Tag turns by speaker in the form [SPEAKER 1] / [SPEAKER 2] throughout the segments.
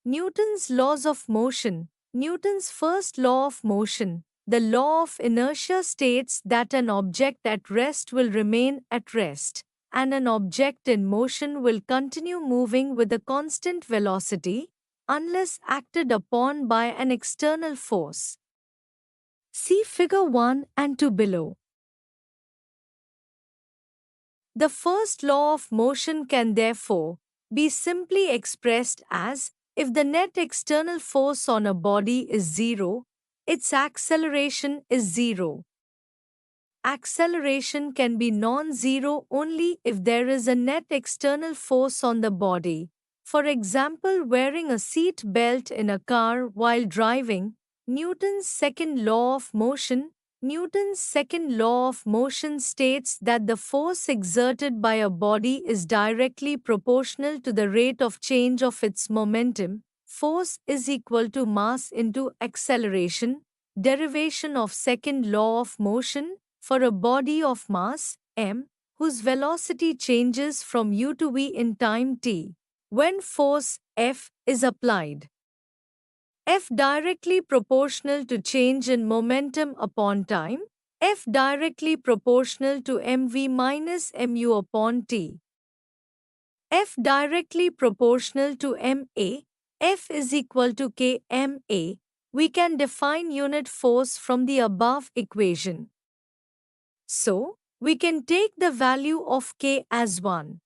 [SPEAKER 1] Newton's laws of motion. Newton's first law of motion, the law of inertia, states that an object at rest will remain at rest, and an object in motion will continue moving with a constant velocity unless acted upon by an external force. See Figure 1 and 2 below. The first law of motion can therefore be simply expressed as, if the net external force on a body is zero, its acceleration is zero. Acceleration can be non-zero only if there is a net external force on the body. For example, wearing a seat belt in a car while driving. Newton's second law of motion. Newton's second law of motion states that the force exerted by a body is directly proportional to the rate of change of its momentum. Force is equal to mass into acceleration. Derivation of second law of motion. For a body of mass, m, whose velocity changes from u to v in time t, when force, F, is applied, F directly proportional to change in momentum upon time, F directly proportional to mv minus mu upon t, F directly proportional to ma, F is equal to k ma. We can define unit force from the above equation. So, we can take the value of k as 1.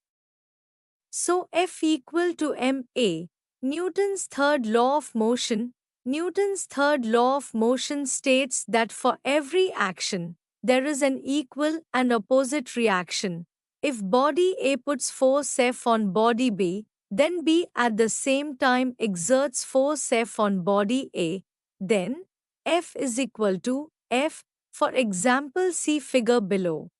[SPEAKER 1] So, F equal to ma. Newton's third law of motion. Newton's third law of motion states that for every action, there is an equal and opposite reaction. If body A puts force F on body B, then B at the same time exerts force F on body A, then F is equal to F. For example, see figure below.